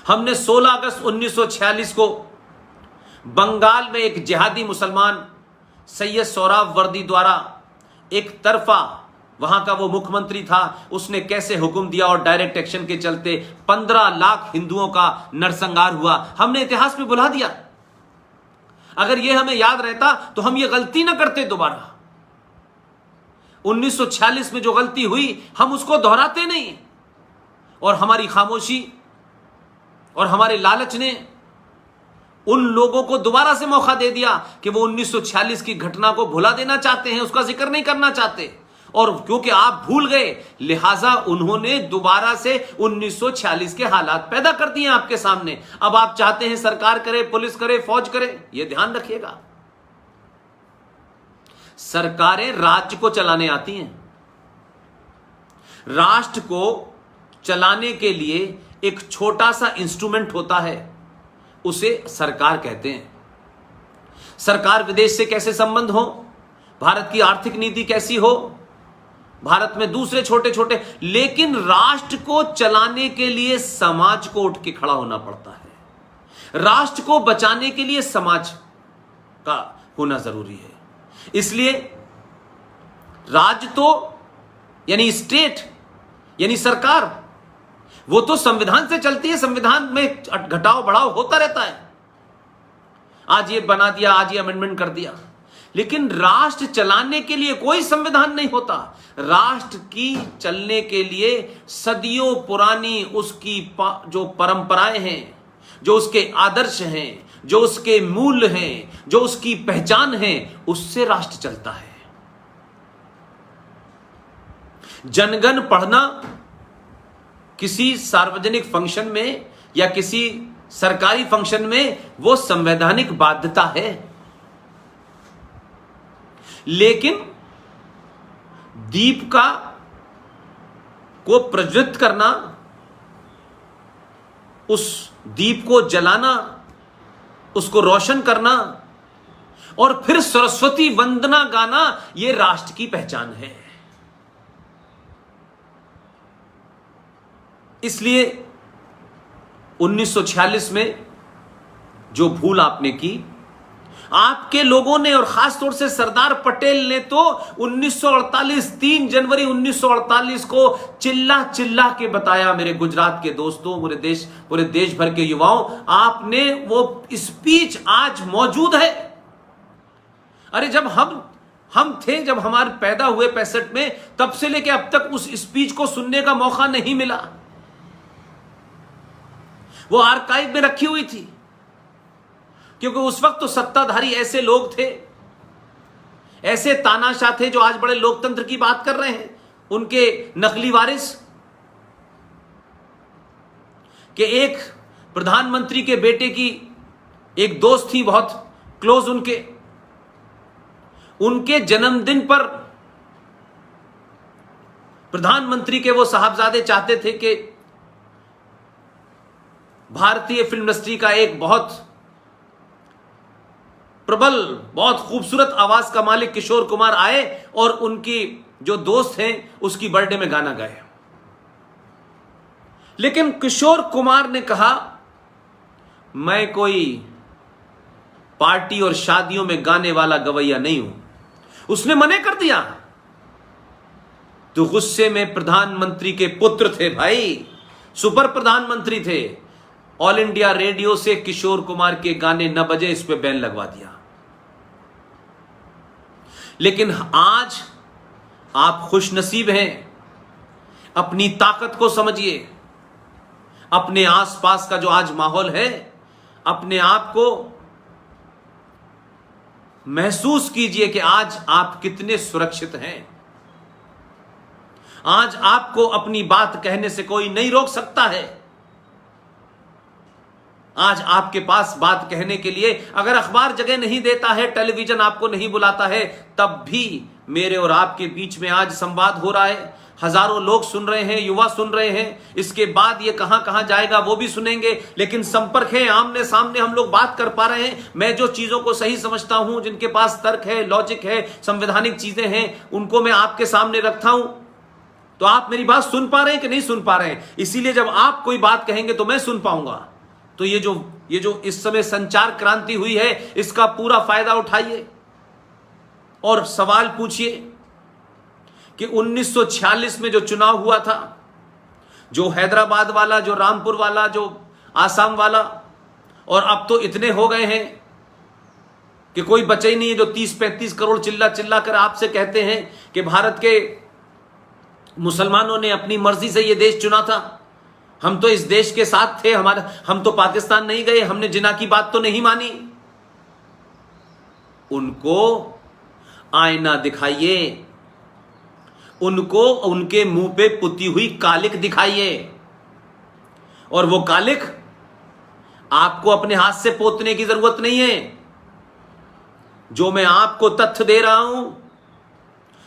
हमने 16 अगस्त 1946 को बंगाल में एक जिहादी मुसलमान सैयद सोहराब वर्दी द्वारा एक तरफा, वहां का वो मुख्यमंत्री था, उसने कैसे हुक्म दिया और डायरेक्ट एक्शन के चलते 15 लाख हिंदुओं का नरसंहार हुआ। हमने इतिहास में भुला दिया। अगर ये हमें याद रहता तो हम ये गलती ना करते दोबारा। 1946 में जो गलती हुई हम उसको दोहराते नहीं, और हमारी खामोशी और हमारे लालच ने उन लोगों को दोबारा से मौका दे दिया कि वो 1946 की घटना को भुला देना चाहते हैं, उसका जिक्र नहीं करना चाहते। और क्योंकि आप भूल गए, लिहाजा उन्होंने दोबारा से 1946 के हालात पैदा कर दिए आपके सामने। अब आप चाहते हैं सरकार करे, पुलिस करे, फौज करे। यह ध्यान रखिएगा, सरकारें राज्य को चलाने आती हैं। राष्ट्र को चलाने के लिए एक छोटा सा इंस्ट्रूमेंट होता है, उसे सरकार कहते हैं। सरकार विदेश से कैसे संबंध हो, भारत की आर्थिक नीति कैसी हो, भारत में दूसरे छोटे छोटे, लेकिन राष्ट्र को चलाने के लिए समाज को उठ के खड़ा होना पड़ता है। राष्ट्र को बचाने के लिए समाज का होना जरूरी है। इसलिए राज्य तो यानी स्टेट यानी सरकार, वो तो संविधान से चलती है, संविधान में घटाव बढ़ाव होता रहता है। आज ये बना दिया, आज ये अमेंडमेंट कर दिया, लेकिन राष्ट्र चलाने के लिए कोई संविधान नहीं होता। राष्ट्र की चलने के लिए सदियों पुरानी उसकी जो परंपराएं हैं, जो उसके आदर्श हैं, जो उसके मूल्य हैं, जो उसकी पहचान है, उससे राष्ट्र चलता है। जनगण पढ़ना किसी सार्वजनिक फंक्शन में या किसी सरकारी फंक्शन में वो संवैधानिक बाध्यता है, लेकिन दीपिका को प्रज्वलित करना, उस दीप को जलाना, उसको रोशन करना और फिर सरस्वती वंदना गाना, यह राष्ट्र की पहचान है। इसलिए 1946 में जो भूल आपने की, आपके लोगों ने और खासतौर से सरदार पटेल ने तो 1948 3 जनवरी 1948 को चिल्ला चिल्ला के बताया। मेरे गुजरात के दोस्तों, पूरे देश भर के युवाओं, आपने वो स्पीच आज मौजूद है। अरे जब हम थे, जब हमारे पैदा हुए 65 में, तब से लेके अब तक उस स्पीच को सुनने का मौका नहीं मिला। वो आर्काइव में रखी हुई थी, क्योंकि उस वक्त तो सत्ताधारी ऐसे लोग थे, ऐसे तानाशाह थे जो आज बड़े लोकतंत्र की बात कर रहे हैं, उनके नकली वारिस के एक प्रधानमंत्री के बेटे की एक दोस्त थी, बहुत क्लोज, उनके जन्मदिन पर प्रधानमंत्री के वो साहबजादे चाहते थे कि भारतीय फिल्म इंडस्ट्री का एक बहुत प्रबल, बहुत खूबसूरत आवाज का मालिक किशोर कुमार आए और उनकी जो दोस्त हैं उसकी बर्थडे में गाना गाए। लेकिन किशोर कुमार ने कहा, मैं कोई पार्टी और शादियों में गाने वाला गवैया नहीं हूं। उसने मना कर दिया। तो गुस्से में प्रधानमंत्री के पुत्र थे भाई, सुपर प्रधानमंत्री थे, ऑल इंडिया रेडियो से किशोर कुमार के गाने न बजे, इस पे बैन लगवा दिया। लेकिन आज आप खुशनसीब हैं, अपनी ताकत को समझिए, अपने आसपास का जो आज माहौल है, अपने आप को महसूस कीजिए कि आज आप कितने सुरक्षित हैं। आज आपको अपनी बात कहने से कोई नहीं रोक सकता है। आज आपके पास बात कहने के लिए अगर अखबार जगह नहीं देता है, टेलीविजन आपको नहीं बुलाता है, तब भी मेरे और आपके बीच में आज संवाद हो रहा है। हजारों लोग सुन रहे हैं, युवा सुन रहे हैं। इसके बाद ये कहां कहां जाएगा वो भी सुनेंगे, लेकिन संपर्क है, आमने सामने हम लोग बात कर पा रहे हैं। मैं जो चीजों को सही समझता हूं, जिनके पास तर्क है, लॉजिक है, संवैधानिक चीजें हैं, उनको मैं आपके सामने रखता हूं। तो आप मेरी बात सुन पा रहे हैं कि नहीं सुन पा रहे हैं? इसीलिए जब आप कोई बात कहेंगे तो मैं सुन पाऊंगा। तो ये जो इस समय संचार क्रांति हुई है, इसका पूरा फायदा उठाइए और सवाल पूछिए कि 1946 में जो चुनाव हुआ था, जो हैदराबाद वाला, जो रामपुर वाला, जो आसाम वाला, और अब तो इतने हो गए हैं कि कोई बचे ही नहीं है, जो 30-35 करोड़ चिल्ला चिल्ला कर आपसे कहते हैं कि भारत के मुसलमानों ने अपनी मर्जी से यह देश चुना था, हम तो इस देश के साथ थे, हम तो पाकिस्तान नहीं गए, हमने जिना की बात तो नहीं मानी। उनको आईना दिखाइए, उनको उनके मुंह पे पुती हुई कालिक दिखाइए, और वो कालिक आपको अपने हाथ से पोतने की जरूरत नहीं है। जो मैं आपको तथ्य दे रहा हूं,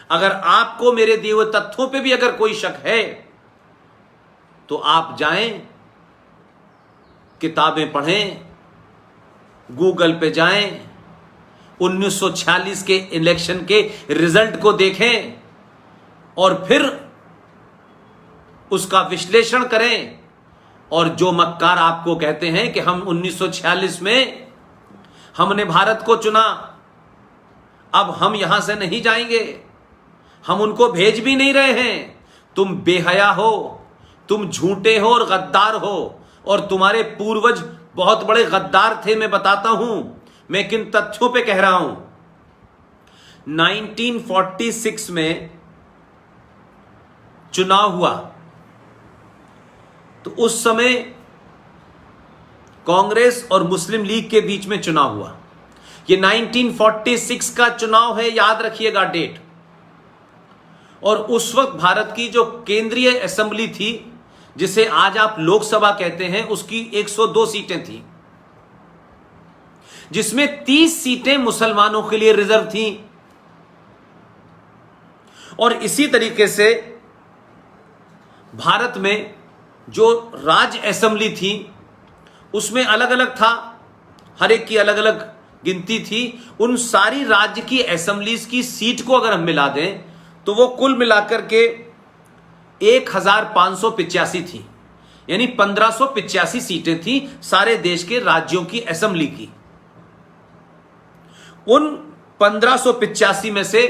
अगर आपको मेरे दिए हुए तथ्यों पे भी अगर कोई शक है तो आप जाएं, किताबें पढ़ें, गूगल पे जाएं, 1946 के इलेक्शन के रिजल्ट को देखें और फिर उसका विश्लेषण करें। और जो मक्कार आपको कहते हैं कि हम 1946 में हमने भारत को चुना, अब हम यहां से नहीं जाएंगे, हम उनको भेज भी नहीं रहे हैं, तुम बेहया हो, तुम झूठे हो और गद्दार हो, और तुम्हारे पूर्वज बहुत बड़े गद्दार थे। मैं बताता हूं, मैं किन तथ्यों पे कह रहा हूं। 1946 में चुनाव हुआ तो उस समय कांग्रेस और मुस्लिम लीग के बीच में चुनाव हुआ। ये 1946 का चुनाव है, याद रखिएगा डेट। और उस वक्त भारत की जो केंद्रीय असेंबली थी, जिसे आज आप लोकसभा कहते हैं, उसकी 102 सीटें थी, जिसमें 30 सीटें मुसलमानों के लिए रिजर्व थी। और इसी तरीके से भारत में जो राज्य असेंबली थी उसमें अलग अलग था, हर एक की अलग अलग गिनती थी। उन सारी राज्य की असेंबलीज की सीट को अगर हम मिला दें तो वो कुल मिलाकर के 1585 थी, यानी 1585 सीटें थी सारे देश के राज्यों की असेंबली की। उन 1585 में से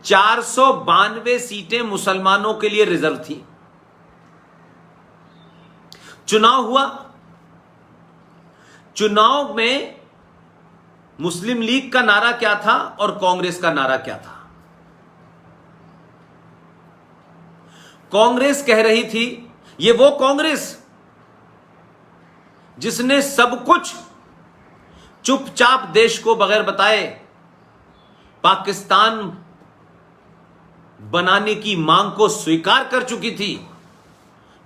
492 सीटें मुसलमानों के लिए रिजर्व थी। चुनाव हुआ, चुनाव में मुस्लिम लीग का नारा क्या था और कांग्रेस का नारा क्या था? कांग्रेस कह रही थी, ये वो कांग्रेस जिसने सब कुछ चुपचाप देश को बगैर बताए पाकिस्तान बनाने की मांग को स्वीकार कर चुकी थी।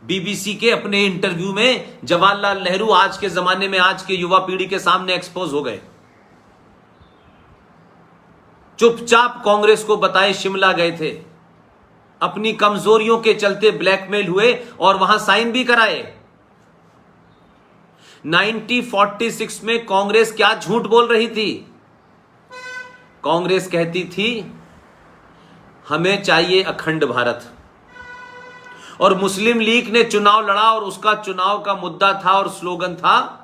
बीबीसी के अपने इंटरव्यू में जवाहरलाल नेहरू आज के जमाने में आज के युवा पीढ़ी के सामने एक्सपोज हो गए। चुपचाप कांग्रेस को बताए शिमला गए थे, अपनी कमजोरियों के चलते ब्लैकमेल हुए और वहां साइन भी कराए। 1946 में कांग्रेस क्या झूठ बोल रही थी? कांग्रेस कहती थी हमें चाहिए अखंड भारत, और मुस्लिम लीग ने चुनाव लड़ा और उसका चुनाव का मुद्दा था और स्लोगन था,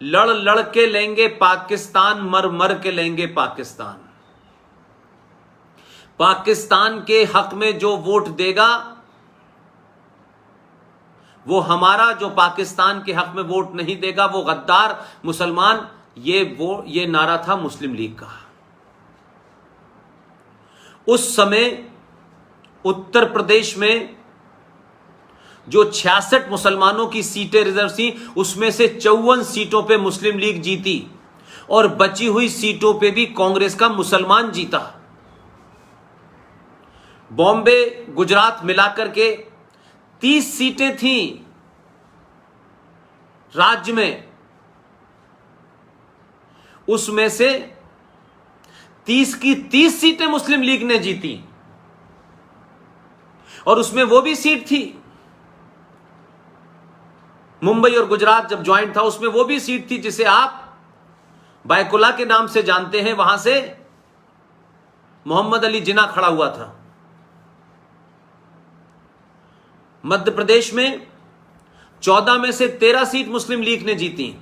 लड़ लड़ के लेंगे पाकिस्तान, मर मर के लेंगे पाकिस्तान। पाकिस्तान के हक में जो वोट देगा वो हमारा, जो पाकिस्तान के हक में वोट नहीं देगा वो गद्दार, मुसलमान। ये नारा था मुस्लिम लीग का। उस समय उत्तर प्रदेश में जो 66 मुसलमानों की सीटें रिजर्व थी, उसमें से 54 सीटों पे मुस्लिम लीग जीती और बची हुई सीटों पे भी कांग्रेस का मुसलमान जीता। बॉम्बे, गुजरात मिलाकर के 30 सीटें थीं राज्य में, उसमें से 30 की 30 सीटें मुस्लिम लीग ने जीती। और उसमें वो भी सीट थी, मुंबई और गुजरात जब ज्वाइंट था उसमें वो भी सीट थी जिसे आप बायकुला के नाम से जानते हैं, वहां से मोहम्मद अली जिन्ना खड़ा हुआ था। मध्य प्रदेश में 14 में से 13 सीट मुस्लिम लीग ने जीती।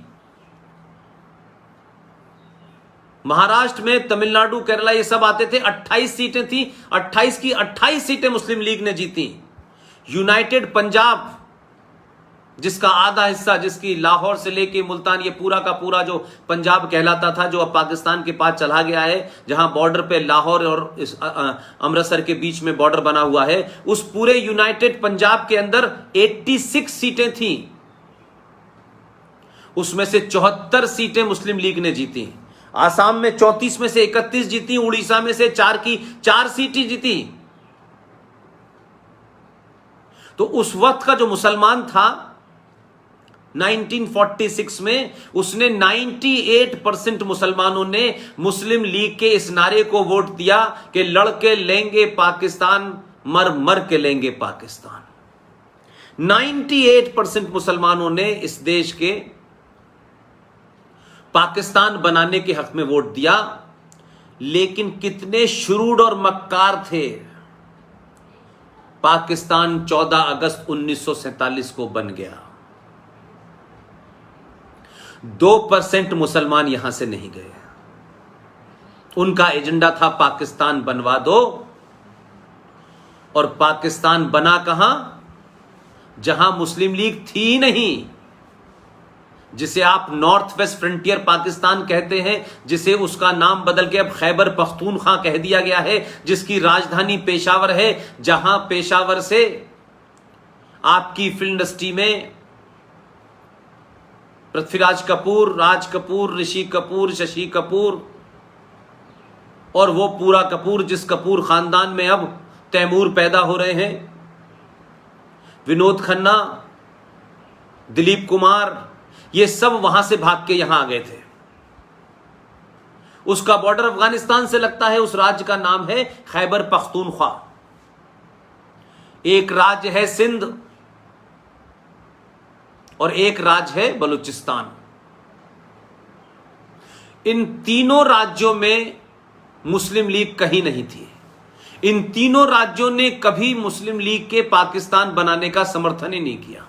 महाराष्ट्र में, तमिलनाडु, केरला ये सब आते थे, 28 सीटें थी, 28 की 28 सीटें मुस्लिम लीग ने जीती। यूनाइटेड पंजाब, जिसका आधा हिस्सा, जिसकी लाहौर से लेके मुल्तान, ये पूरा का पूरा जो पंजाब कहलाता था, जो अब पाकिस्तान के पास चला गया है, जहां बॉर्डर पे लाहौर और अमृतसर के बीच में बॉर्डर बना हुआ है, उस पूरे यूनाइटेड पंजाब के अंदर 86 सीटें थी। उसमें से 74 सीटें मुस्लिम लीग ने जीती। आसाम में 34 में से 31 जीती। उड़ीसा में से 4 की 4 सीटें जीती। तो उस वक्त का जो मुसलमान था 1946 में, उसने 98% मुसलमानों ने मुस्लिम लीग के इस नारे को वोट दिया कि लड़के लेंगे पाकिस्तान, मर मर के लेंगे पाकिस्तान। 98% मुसलमानों ने इस देश के पाकिस्तान बनाने के हक में वोट दिया। लेकिन कितने शुरूड और मक्कार थे। पाकिस्तान 14 अगस्त 1947 को बन गया। 2% मुसलमान यहां से नहीं गए। उनका एजेंडा था पाकिस्तान बनवा दो। और पाकिस्तान बना कहां? जहां मुस्लिम लीग थी ही नहीं, जिसे आप नॉर्थ वेस्ट फ्रंटियर पाकिस्तान कहते हैं, जिसे उसका नाम बदल के अब खैबर पख्तूनख्वा कह दिया गया है, जिसकी राजधानी पेशावर है, जहां पेशावर से आपकी फिल्म इंडस्ट्री में पृथ्वीराज कपूर, राज कपूर, ऋषि कपूर, शशि कपूर और वो पूरा कपूर, जिस कपूर खानदान में अब तैमूर पैदा हो रहे हैं, विनोद खन्ना, दिलीप कुमार, ये सब वहां से भाग के यहां आ गए थे। उसका बॉर्डर अफगानिस्तान से लगता है। उस राज्य का नाम है खैबर पख्तूनख्वा। एक राज्य है सिंध और एक राज्य है बलूचिस्तान। इन तीनों राज्यों में मुस्लिम लीग कहीं नहीं थी। इन तीनों राज्यों ने कभी मुस्लिम लीग के पाकिस्तान बनाने का समर्थन ही नहीं किया।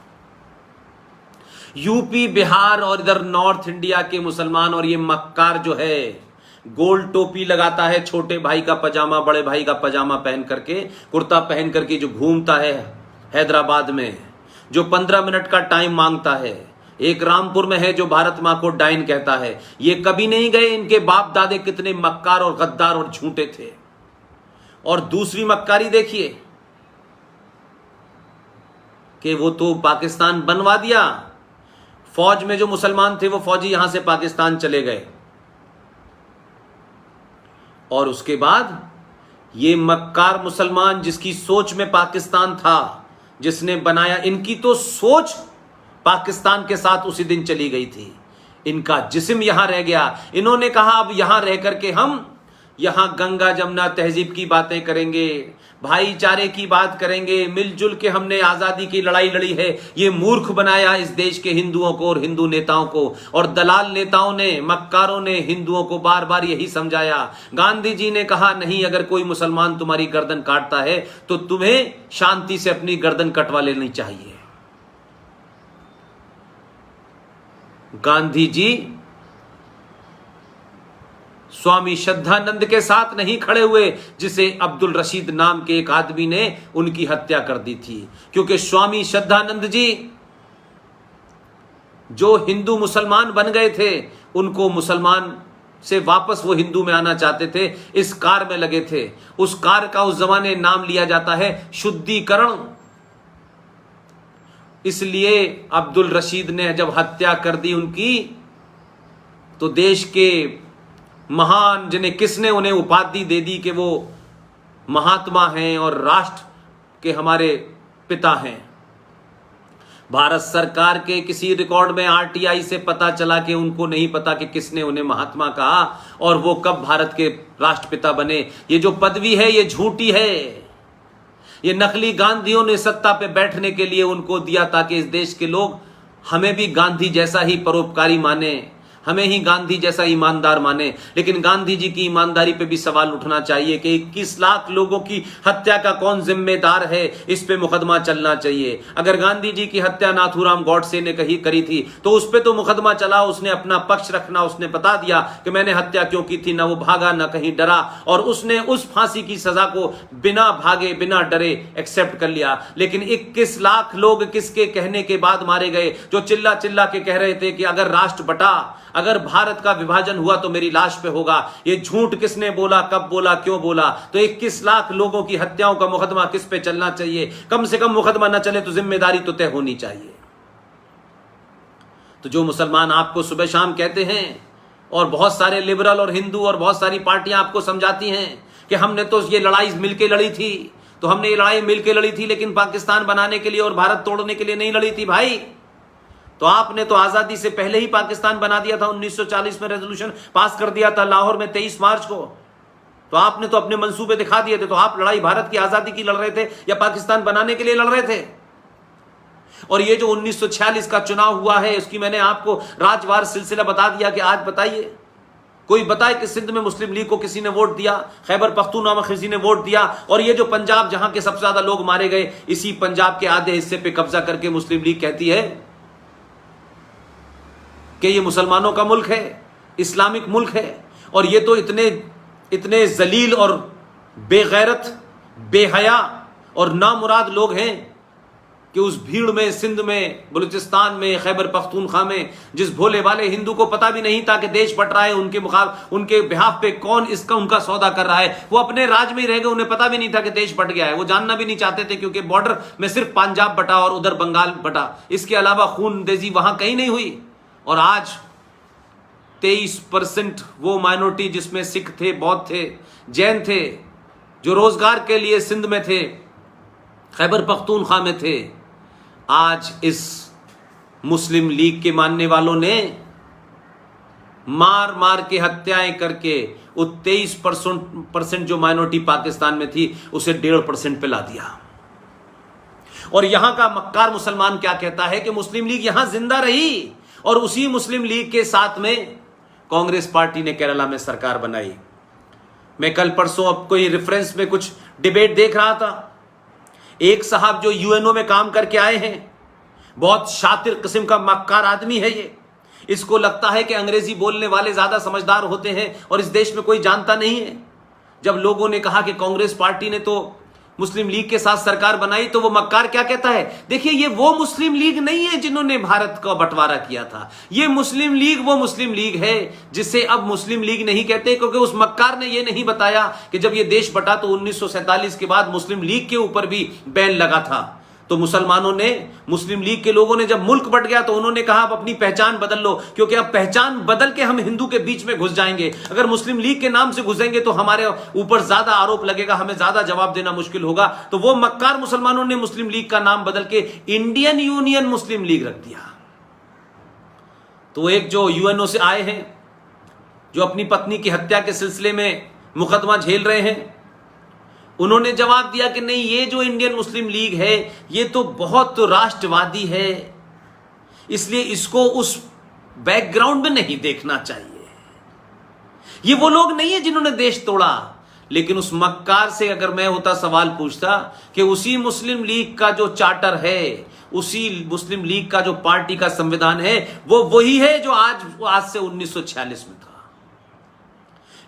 यूपी, बिहार और इधर नॉर्थ इंडिया के मुसलमान और ये मक्कार जो है, गोल टोपी लगाता है, छोटे भाई का पजामा, बड़े भाई का पजामा पहन करके, कुर्ता पहन करके जो घूमता है हैदराबाद में, जो 15 मिनट का टाइम मांगता है, एक रामपुर में है जो भारत मां को डाइन कहता है, ये कभी नहीं गए। इनके बाप दादे कितने मक्कार और गद्दार और झूठे थे। और दूसरी मक्कारी देखिए कि वो तो पाकिस्तान बनवा दिया। फौज में जो मुसलमान थे वो फौजी यहां से पाकिस्तान चले गए। और उसके बाद ये मक्कार मुसलमान, जिसकी सोच में पाकिस्तान था, जिसने बनाया, इनकी तो सोच पाकिस्तान के साथ उसी दिन चली गई थी। इनका जिस्म यहां रह गया। इन्होंने कहा अब यहां रह करके हम यहां गंगा जमुना तहजीब की बातें करेंगे, भाईचारे की बात करेंगे, मिलजुल के हमने आजादी की लड़ाई लड़ी है। ये मूर्ख बनाया इस देश के हिंदुओं को और हिंदू नेताओं को। और दलाल नेताओं ने, मक्कारों ने हिंदुओं को बार बार यही समझाया। गांधी जी ने कहा नहीं, अगर कोई मुसलमान तुम्हारी गर्दन काटता है तो तुम्हें शांति से अपनी गर्दन कटवा लेनी चाहिए। गांधी जी स्वामी श्रद्धानंद के साथ नहीं खड़े हुए, जिसे अब्दुल रशीद नाम के एक आदमी ने उनकी हत्या कर दी थी। क्योंकि स्वामी श्रद्धानंद जी जो हिंदू मुसलमान बन गए थे, उनको मुसलमान से वापस वो हिंदू में आना चाहते थे, इस कार में लगे थे। उस कार का उस जमाने नाम लिया जाता है शुद्धिकरण। इसलिए अब्दुल रशीद ने जब हत्या कर दी उनकी, तो देश के महान, जिन्हें किसने उन्हें उपाधि दे दी कि वो महात्मा हैं और राष्ट्र के हमारे पिता हैं, भारत सरकार के किसी रिकॉर्ड में आरटीआई से पता चला कि उनको नहीं पता कि किसने उन्हें महात्मा कहा और वो कब भारत के राष्ट्रपिता बने। ये जो पदवी है ये झूठी है। ये नकली गांधियों ने सत्ता पे बैठने के लिए उनको दिया ताकि इस देश के लोग हमें भी गांधी जैसा ही परोपकारी माने, हमें ही गांधी जैसा ईमानदार माने, लेकिन गांधी जी की ईमानदारी पे भी सवाल उठना चाहिए कि 21 लाख लोगों की हत्या का कौन जिम्मेदार है, इस पे मुकदमा चलना चाहिए। अगर गांधी जी की हत्या नाथूराम गॉडसे ने करी थी तो उस पे तो मुकदमा चला, उसने अपना पक्ष रखना, उसने बता दिया कि मैंने हत्या क्यों की थी, ना वो भागा ना कहीं डरा, और उसने उस फांसी की सजा को बिना भागे बिना डरे एक्सेप्ट कर लिया। लेकिन 21 लाख लोग किसके कहने के बाद मारे गए, जो चिल्ला चिल्ला के कह रहे थे कि अगर राष्ट्र बटा, अगर भारत का विभाजन हुआ तो मेरी लाश पे होगा। ये झूठ किसने बोला, कब बोला, क्यों बोला? तो 21 लाख लोगों की हत्याओं का मुकदमा किस पे चलना चाहिए? कम से कम मुकदमा न चले तो जिम्मेदारी तो तय होनी चाहिए। तो जो मुसलमान आपको सुबह शाम कहते हैं, और बहुत सारे लिबरल और हिंदू और बहुत सारी पार्टियां आपको समझाती हैं कि हमने तो ये लड़ाई मिलके लड़ी थी, तो हमने ये लड़ाई मिलके लड़ी थी, लेकिन पाकिस्तान बनाने के लिए और भारत तोड़ने के लिए नहीं लड़ी थी भाई। तो आपने तो आजादी से पहले ही पाकिस्तान बना दिया था, 1940 में रेजोल्यूशन पास कर दिया था लाहौर में 23 मार्च को। तो आपने तो अपने मंसूबे दिखा दिए थे। तो आप लड़ाई भारत की आजादी की लड़ रहे थे या पाकिस्तान बनाने के लिए लड़ रहे थे? और ये जो 1946 का चुनाव हुआ है, उसकी मैंने आपको राजवार सिलसिला बता दिया कि आज बताइए, कोई बताए कि सिंध में मुस्लिम लीग को किसी ने वोट दिया, खैबर पख्तूनख्वा में किसी ने वोट दिया, और ये जो पंजाब जहां के सबसे ज्यादा लोग मारे गए, इसी पंजाब के आधे हिस्से पे कब्जा करके मुस्लिम लीग कहती है कि ये मुसलमानों का मुल्क है, इस्लामिक मुल्क है। और ये तो इतने जलील और बेगैरत, बेहया और नामुराद लोग हैं कि उस भीड़ में, सिंध में, बलूचिस्तान में, खैबर पख्तूनख्वा में, जिस भोले वाले हिंदू को पता भी नहीं था कि देश बट रहा है, उनके बिहाफ पे कौन उनका सौदा कर रहा है, वो अपने राज में ही रह गए, उन्हें पता भी नहीं था कि देश बट गया है। वो जानना भी नहीं चाहते थे, क्योंकि बॉर्डर में सिर्फ पंजाब बटा और उधर बंगाल बटा, इसके अलावा खूनरेजी वहां कहीं नहीं हुई। और आज 23% वो माइनॉरिटी जिसमें सिख थे, बौद्ध थे, जैन थे, जो रोजगार के लिए सिंध में थे, खैबर पख्तूनख्वा में थे, आज इस मुस्लिम लीग के मानने वालों ने मार मार के हत्याएं करके वो 23% जो माइनॉरिटी पाकिस्तान में थी उसे 1.5% पे ला दिया। और यहां का मक्कार मुसलमान क्या कहता है कि मुस्लिम लीग यहां जिंदा रही, और उसी मुस्लिम लीग के साथ में कांग्रेस पार्टी ने केरला में सरकार बनाई। मैं कल परसों अब कोई रेफरेंस में कुछ डिबेट देख रहा था, एक साहब जो यूएनओ में काम करके आए हैं, बहुत शातिर किस्म का मक्कार आदमी है ये, इसको लगता है कि अंग्रेजी बोलने वाले ज्यादा समझदार होते हैं और इस देश में कोई जानता नहीं है। जब लोगों ने कहा कि कांग्रेस पार्टी ने तो मुस्लिम लीग के साथ सरकार बनाई, तो वो मक्कार क्या कहता है, देखिए ये वो मुस्लिम लीग नहीं है जिन्होंने भारत का बंटवारा किया था, ये मुस्लिम लीग वो मुस्लिम लीग है जिसे अब मुस्लिम लीग नहीं कहते, क्योंकि उस मक्कार ने ये नहीं बताया कि जब ये देश बटा तो 1947 के बाद मुस्लिम लीग के ऊपर भी बैन लगा था। तो मुसलमानों ने, मुस्लिम लीग के लोगों ने जब मुल्क बट गया तो उन्होंने कहा अब अपनी पहचान बदल लो, क्योंकि अब पहचान बदल के हम हिंदू के बीच में घुस जाएंगे। अगर मुस्लिम लीग के नाम से घुसेंगे तो हमारे ऊपर ज्यादा आरोप लगेगा, हमें ज्यादा जवाब देना मुश्किल होगा। तो वो मक्कार मुसलमानों ने मुस्लिम लीग का नाम बदल के इंडियन यूनियन मुस्लिम लीग रख दिया। तो एक जो यूएनओ से आए हैं, जो अपनी पत्नी की हत्या के सिलसिले में मुकदमा झेल रहे हैं, उन्होंने जवाब दिया कि नहीं, ये जो इंडियन मुस्लिम लीग है ये तो बहुत राष्ट्रवादी है, इसलिए इसको उस बैकग्राउंड में नहीं देखना चाहिए। ये वो लोग नहीं है जिन्होंने देश तोड़ा। लेकिन उस मक्कार से अगर मैं होता सवाल पूछता कि उसी मुस्लिम लीग का जो चार्टर है, उसी मुस्लिम लीग का जो पार्टी का संविधान है, वो वही है जो आज से 1946 में था।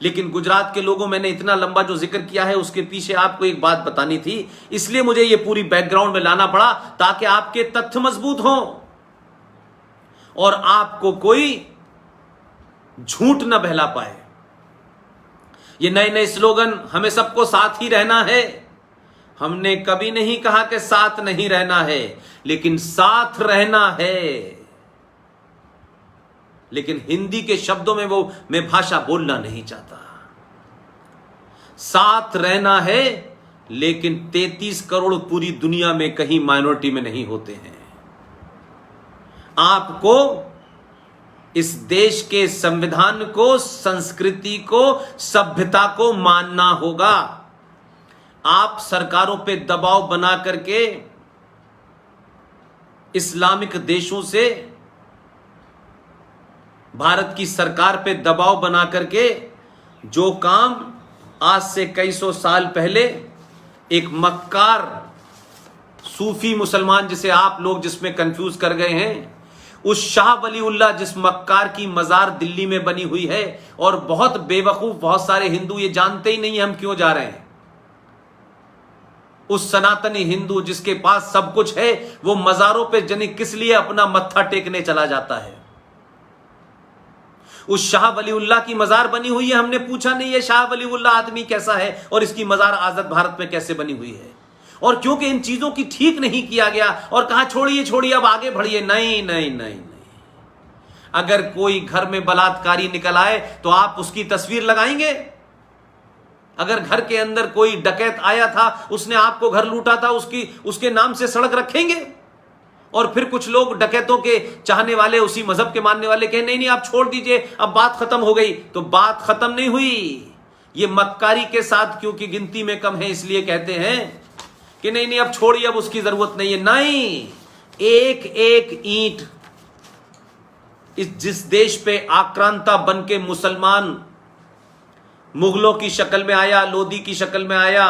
लेकिन गुजरात के लोगों, मैंने इतना लंबा जो जिक्र किया है उसके पीछे आपको एक बात बतानी थी, इसलिए मुझे ये पूरी बैकग्राउंड में लाना पड़ा ताकि आपके तथ्य मजबूत हों और आपको कोई झूठ न बहला पाए। ये नए नए स्लोगन, हमें सबको साथ ही रहना है, हमने कभी नहीं कहा कि साथ नहीं रहना है, लेकिन साथ रहना है। लेकिन हिंदी के शब्दों में वो मैं भाषा बोलना नहीं चाहता। साथ रहना है, लेकिन 33 करोड़ पूरी दुनिया में कहीं माइनॉरिटी में नहीं होते हैं। आपको इस देश के संविधान को, संस्कृति को, सभ्यता को मानना होगा। आप सरकारों पे दबाव बना करके इस्लामिक देशों से भारत की सरकार पे दबाव बना करके जो काम आज से कई सौ साल पहले एक मक्कार सूफी मुसलमान, जिसे आप लोग जिसमें कंफ्यूज कर गए हैं, उस शाह वलीउल्लाह जिस मक्कार की मजार दिल्ली में बनी हुई है, और बहुत बेवकूफ बहुत सारे हिंदू ये जानते ही नहीं हम क्यों जा रहे हैं, उस सनातनी हिंदू जिसके पास सब कुछ है वो मजारों पे जनी किस लिए अपना मत्था टेकने चला जाता है। उस शाह वलीउल्लाह की मजार बनी हुई है, हमने पूछा नहीं है शाह वलीउल्लाह आदमी कैसा है और इसकी मजार आजाद भारत में कैसे बनी हुई है। और क्योंकि इन चीजों की ठीक नहीं किया गया और कहा छोड़िए छोड़िए अब आगे बढ़िए, नहीं नहीं नहीं नहीं। अगर कोई घर में बलात्कारी निकल आए तो आप उसकी तस्वीर लगाएंगे? अगर घर के अंदर कोई डकैत आया था, उसने आपको घर लूटा था, उसके नाम से सड़क रखेंगे? और फिर कुछ लोग डकैतों के चाहने वाले, उसी मजहब के मानने वाले कहें नहीं नहीं आप छोड़ दीजिए अब बात खत्म हो गई, तो बात खत्म नहीं हुई। ये मक्कारी के साथ क्योंकि गिनती में कम है इसलिए कहते हैं कि नहीं नहीं अब छोड़िए अब उसकी जरूरत नहीं है। नहीं, एक एक ईंट जिस देश पे आक्रांता बन के मुसलमान मुगलों की शक्ल में आया, लोदी की शक्ल में आया,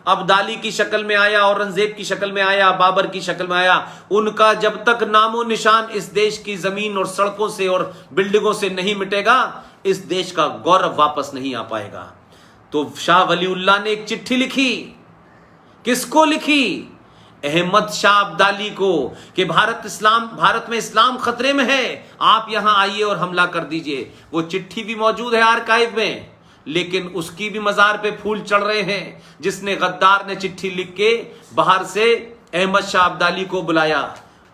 अब्दाली की शक्ल में आया, औरंगजेब की शक्ल में आया, बाबर की शक्ल में आया, उनका जब तक नामो निशान इस देश की जमीन और सड़कों से और बिल्डिंगों से नहीं मिटेगा, इस देश का गौरव वापस नहीं आ पाएगा। तो शाह वलीउल्लाह ने एक चिट्ठी लिखी। किसको लिखी? अहमद शाह अब्दाली को, कि भारत में इस्लाम खतरे में है, आप यहां आइए और हमला कर दीजिए। वो चिट्ठी भी मौजूद है आर्काइव में, लेकिन उसकी भी मजार पे फूल चढ़ रहे हैं। जिसने गद्दार ने चिट्ठी लिख के बाहर से अहमद शाह अब्दाली को बुलाया।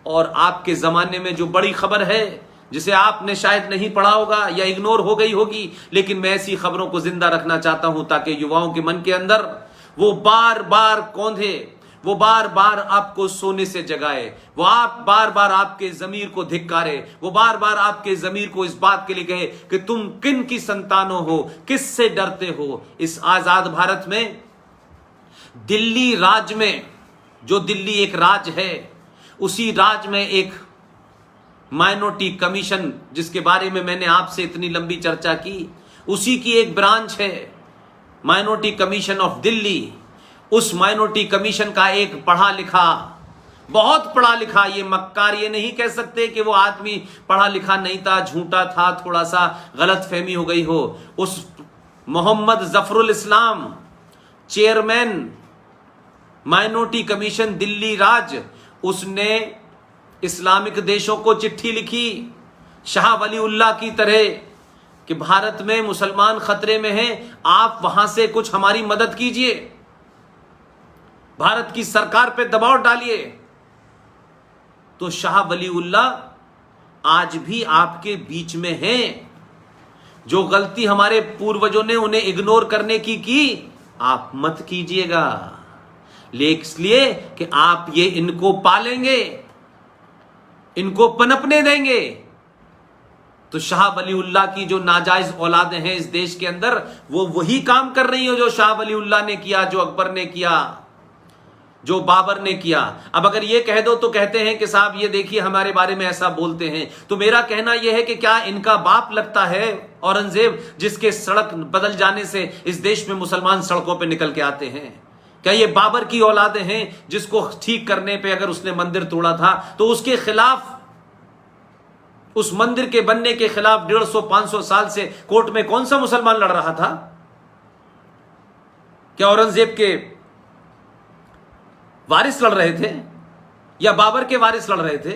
और आपके जमाने में जो बड़ी खबर है जिसे आपने शायद नहीं पढ़ा होगा या इग्नोर हो गई होगी, लेकिन मैं ऐसी खबरों को जिंदा रखना चाहता हूं ताकि युवाओं के मन के अंदर वो बार बार कौंधे, वो बार बार आपको सोने से जगाए, वो बार बार आपके जमीर को धिक्कारे, वो बार बार आपके जमीर को इस बात के लिए कहे कि तुम किन की संतानों हो, किससे डरते हो। इस आजाद भारत में दिल्ली राज्य में, जो दिल्ली एक राज्य है, उसी राज्य में एक माइनॉरिटी कमीशन, जिसके बारे में मैंने आपसे इतनी लंबी चर्चा की, उसी की एक ब्रांच है माइनॉरिटी कमीशन ऑफ दिल्ली। उस माइनॉरिटी कमीशन का एक पढ़ा लिखा, बहुत पढ़ा लिखा, ये मक्कार ये नहीं कह सकते कि वो आदमी पढ़ा लिखा नहीं था, झूठा था, थोड़ा सा गलत फहमी हो गई हो। उस मोहम्मद जफरुल इस्लाम, चेयरमैन माइनॉरिटी कमीशन दिल्ली राज्य, उसने इस्लामिक देशों को चिट्ठी लिखी शाह वलीउल्लाह की तरह कि भारत में मुसलमान खतरे में हैं, आप वहां से कुछ हमारी मदद कीजिए, भारत की सरकार पे दबाव डालिए। तो शाह वलीउल्लाह आज भी आपके बीच में हैं। जो गलती हमारे पूर्वजों ने उन्हें इग्नोर करने की आप मत कीजिएगा, इसलिए कि आप ये इनको पालेंगे, इनको पनपने देंगे। तो शाह वलीउल्लाह की जो नाजायज औलादें हैं इस देश के अंदर, वो वही काम कर रही हो जो शाह वलीउल्लाह ने किया, जो अकबर ने किया, जो बाबर ने किया। अब अगर ये कह दो तो कहते हैं कि साहब ये देखिए हमारे बारे में ऐसा बोलते हैं। तो मेरा कहना यह है कि क्या इनका बाप लगता है औरंगजेब, जिसके सड़क बदल जाने से इस देश में मुसलमान सड़कों पे निकल के आते हैं? क्या ये बाबर की औलादें हैं, जिसको ठीक करने पे अगर उसने मंदिर तोड़ा था तो उसके खिलाफ, उस मंदिर के बनने के खिलाफ 150-500 साल से कोर्ट में कौन सा मुसलमान लड़ रहा था? क्या औरंगजेब के वारिस लड़ रहे थे या बाबर के वारिस लड़ रहे थे?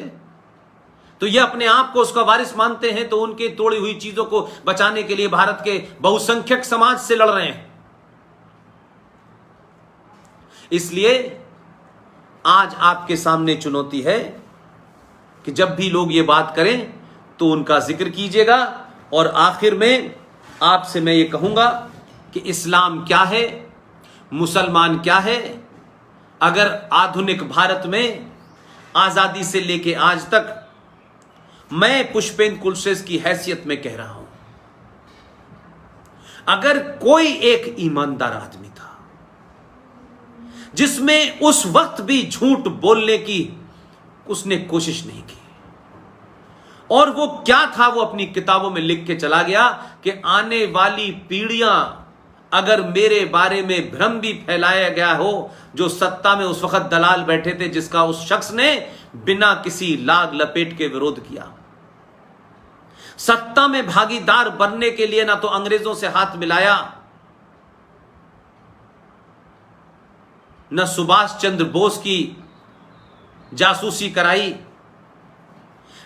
तो ये अपने आप को उसका वारिस मानते हैं, तो उनके तोड़ी हुई चीजों को बचाने के लिए भारत के बहुसंख्यक समाज से लड़ रहे हैं। इसलिए आज आपके सामने चुनौती है कि जब भी लोग ये बात करें तो उनका जिक्र कीजिएगा। और आखिर में आपसे मैं ये कहूंगा कि इस्लाम क्या है, मुसलमान क्या है। अगर आधुनिक भारत में आजादी से लेके आज तक, मैं पुष्पेंद्र कुलश्रेष्ठ की हैसियत में कह रहा हूं, अगर कोई एक ईमानदार आदमी था जिसमें उस वक्त भी झूठ बोलने की उसने कोशिश नहीं की, और वो क्या था वो अपनी किताबों में लिख के चला गया कि आने वाली पीढ़ियां अगर मेरे बारे में भ्रम भी फैलाया गया हो, जो सत्ता में उस वक्त दलाल बैठे थे जिसका उस शख्स ने बिना किसी लाग लपेट के विरोध किया, सत्ता में भागीदार बनने के लिए ना तो अंग्रेजों से हाथ मिलाया, न सुभाष चंद्र बोस की जासूसी कराई,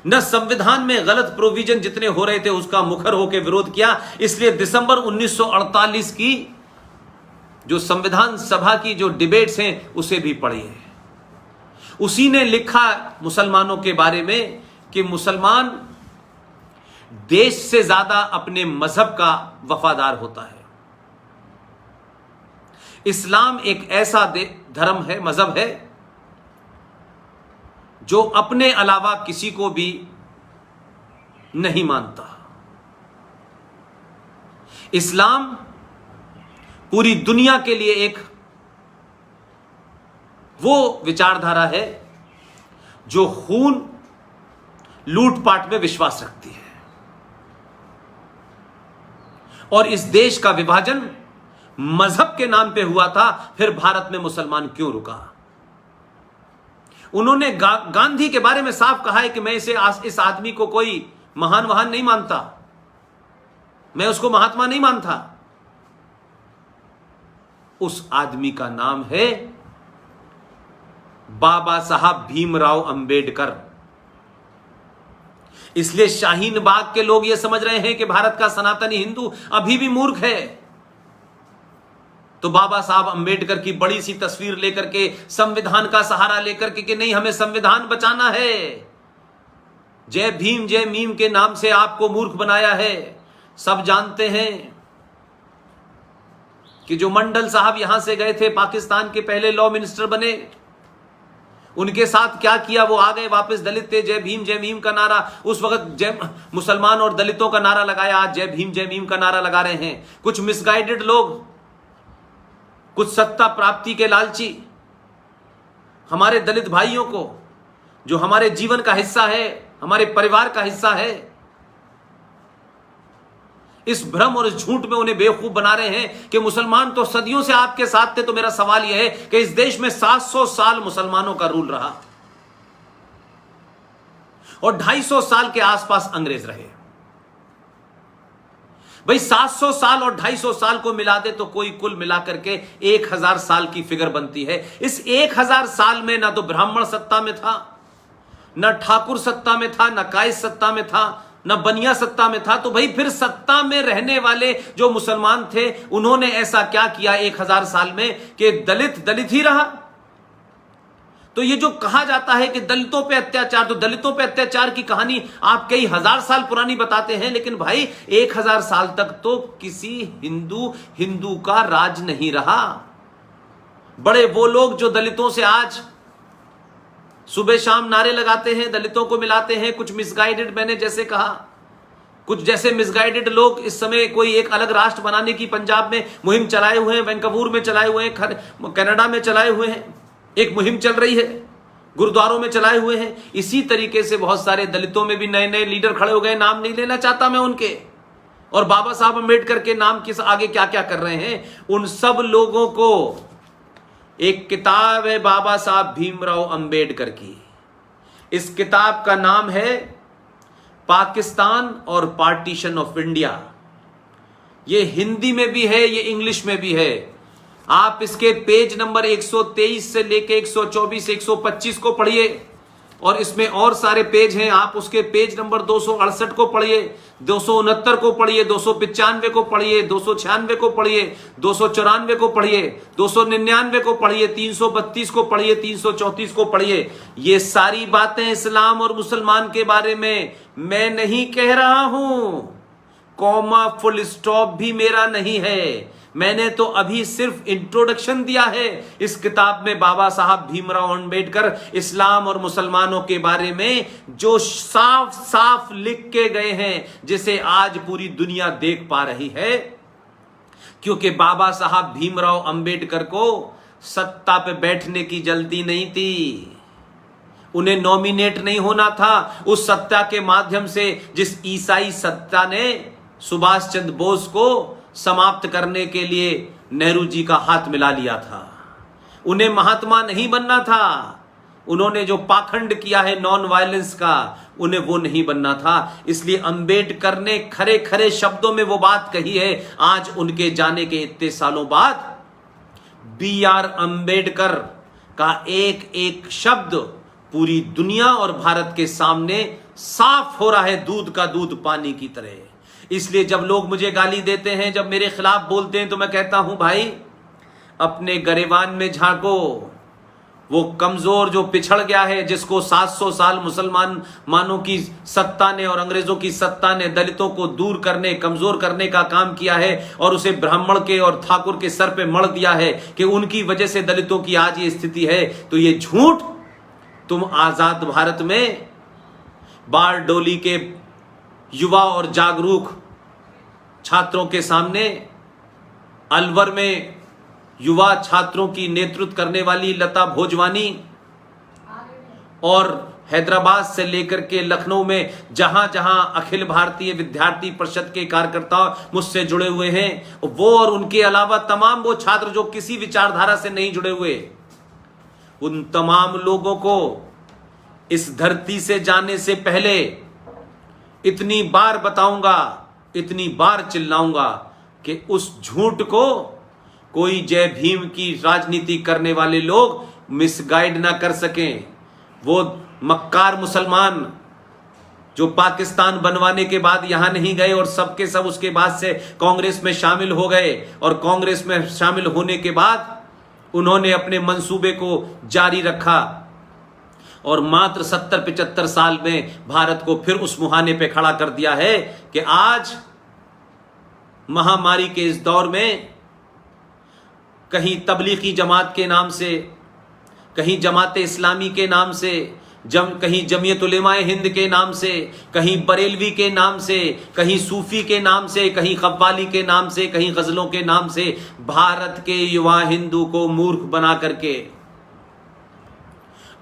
न संविधान में गलत प्रोविजन जितने हो रहे थे उसका मुखर होकर विरोध किया। इसलिए दिसंबर 1948 की जो संविधान सभा की जो डिबेट्स हैं उसे भी पढ़िए। उसी ने लिखा मुसलमानों के बारे में कि मुसलमान देश से ज्यादा अपने मजहब का वफादार होता है। इस्लाम एक ऐसा धर्म है, मजहब है, जो अपने अलावा किसी को भी नहीं मानता। इस्लाम पूरी दुनिया के लिए एक वो विचारधारा है जो खून लूटपाट में विश्वास रखती है। और इस देश का विभाजन मजहब के नाम पे हुआ था, फिर भारत में मुसलमान क्यों रुका? उन्होंने गांधी के बारे में साफ कहा है कि मैं इस आदमी को कोई महान वहान नहीं मानता, मैं उसको महात्मा नहीं मानता। उस आदमी का नाम है बाबा साहब भीमराव अंबेडकर। इसलिए शाहीन बाग के लोग यह समझ रहे हैं कि भारत का सनातनी हिंदू अभी भी मूर्ख है, तो बाबा साहब अंबेडकर की बड़ी सी तस्वीर लेकर के, संविधान का सहारा लेकर के कि नहीं हमें संविधान बचाना है, जय भीम जय मीम के नाम से आपको मूर्ख बनाया है। सब जानते हैं कि जो मंडल साहब यहां से गए थे, पाकिस्तान के पहले लॉ मिनिस्टर बने, उनके साथ क्या किया? वो आ गए वापस, दलित थे, जय भीम जय मीम का नारा उस वक्त जय मुसलमान और दलितों का नारा लगाया, आज जय भीम जय मीम का नारा लगा रहे हैं। कुछ मिसगाइडेड लोग, कुछ सत्ता प्राप्ति के लालची हमारे दलित भाइयों को, जो हमारे जीवन का हिस्सा है, हमारे परिवार का हिस्सा है, इस भ्रम और इस झूठ में उन्हें बेवकूफ बना रहे हैं कि मुसलमान तो सदियों से आपके साथ थे। तो मेरा सवाल यह है कि इस देश में 700 साल मुसलमानों का रूल रहा और 250 साल के आसपास अंग्रेज रहे। भाई 700 साल और 250 साल को मिला दे तो कोई कुल मिलाकर के 1000 साल की फिगर बनती है। इस 1000 साल में ना तो ब्राह्मण सत्ता में था, ना ठाकुर सत्ता में था, ना कायस सत्ता में था, ना बनिया सत्ता में था। तो भाई फिर सत्ता में रहने वाले जो मुसलमान थे उन्होंने ऐसा क्या किया 1000 साल में कि दलित दलित ही रहा? तो ये जो कहा जाता है कि दलितों पे अत्याचार, तो दलितों पे अत्याचार की कहानी आप कई हजार साल पुरानी बताते हैं, लेकिन भाई 1000 साल तक तो किसी हिंदू का राज नहीं रहा। बड़े वो लोग जो दलितों से आज सुबह शाम नारे लगाते हैं, दलितों को मिलाते हैं, कुछ मिसगाइडेड, मैंने जैसे कहा, कुछ जैसे मिसगाइडेड लोग इस समय कोई एक अलग राष्ट्र बनाने की पंजाब में मुहिम चलाए हुए हैं, वैंकूवर में चलाए हुए हैं, कनाडा में चलाए हुए हैं, एक मुहिम चल रही है, गुरुद्वारों में चलाए हुए हैं। इसी तरीके से बहुत सारे दलितों में भी नए नए लीडर खड़े हो गए, नाम नहीं लेना चाहता मैं उनके, और बाबा साहब अंबेडकर के नाम किस आगे क्या क्या कर रहे हैं। उन सब लोगों को एक किताब है बाबा साहब भीमराव अंबेडकर की, इस किताब का नाम है पाकिस्तान और पार्टीशन ऑफ इंडिया। ये हिंदी में भी है, ये इंग्लिश में भी है। आप इसके पेज नंबर 123 से लेके 124 125 को पढ़िए, और इसमें और सारे पेज हैं, आप उसके पेज नंबर 268 को पढ़िए, 269 को पढ़िए, 295 को पढ़िए, 296 को पढ़िए, 294 को पढ़िए, 299 को पढ़िए, 332 को पढ़िए, 334 को पढ़िए। ये सारी बातें इस्लाम और मुसलमान के बारे में मैं नहीं कह रहा हूं, कॉमा फुल स्टॉप भी मेरा नहीं है, मैंने तो अभी सिर्फ इंट्रोडक्शन दिया है। इस किताब में बाबा साहब भीमराव अंबेडकर इस्लाम और मुसलमानों के बारे में जो साफ साफ लिख के गए हैं, जिसे आज पूरी दुनिया देख पा रही है, क्योंकि बाबा साहब भीमराव अंबेडकर को सत्ता पे बैठने की जल्दी नहीं थी, उन्हें नॉमिनेट नहीं होना था उस सत्ता के माध्यम से जिस ईसाई सत्ता ने सुभाष चंद्र बोस को समाप्त करने के लिए नेहरू जी का हाथ मिला लिया था। उन्हें महात्मा नहीं बनना था। उन्होंने जो पाखंड किया है नॉन वायलेंस का, उन्हें वो नहीं बनना था। इसलिए अंबेडकर ने खरे खरे शब्दों में वो बात कही है। आज उनके जाने के इतने सालों बाद B.R. अंबेडकर का एक एक शब्द पूरी दुनिया और भारत के सामने साफ हो रहा है, दूध का दूध पानी की तरह। इसलिए जब लोग मुझे गाली देते हैं, जब मेरे खिलाफ बोलते हैं, तो मैं कहता हूं भाई अपने गरेबान में झांको। वो कमजोर जो पिछड़ गया है, जिसको 700 साल मुसलमानों की सत्ता ने और अंग्रेजों की सत्ता ने दलितों को दूर करने, कमजोर करने का काम किया है और उसे ब्राह्मण के और ठाकुर के सर पे मढ़ दिया है कि उनकी वजह से दलितों की आज ये स्थिति है। तो ये झूठ तुम आजाद भारत में बारडोली के युवा और जागरूक छात्रों के सामने, अलवर में युवा छात्रों की नेतृत्व करने वाली लता भोजवानी और हैदराबाद से लेकर के लखनऊ में जहां जहां अखिल भारतीय विद्यार्थी परिषद के कार्यकर्ता मुझसे जुड़े हुए हैं, वो और उनके अलावा तमाम वो छात्र जो किसी विचारधारा से नहीं जुड़े हुए, उन तमाम लोगों को इस धरती से जाने से पहले इतनी बार बताऊंगा, इतनी बार चिल्लाऊंगा कि उस झूठ को कोई जय भीम की राजनीति करने वाले लोग मिसगाइड ना कर सकें। वो मक्कार मुसलमान जो पाकिस्तान बनवाने के बाद यहां नहीं गए और सबके सब उसके बाद से कांग्रेस में शामिल हो गए, और कांग्रेस में शामिल होने के बाद उन्होंने अपने मंसूबे को जारी रखा और मात्र 70-75 साल में भारत को फिर उस मुहाने पे खड़ा कर दिया है कि आज महामारी के इस दौर में कहीं तबलीगी जमात के नाम से, कहीं जमात इस्लामी के नाम से, कहीं जमीयत उलेमाए हिंद के नाम से, कहीं बरेलवी के नाम से, कहीं सूफी के नाम से, कहीं कव्वाली के नाम से, कहीं गजलों के नाम से भारत के युवा हिंदू को मूर्ख बना करके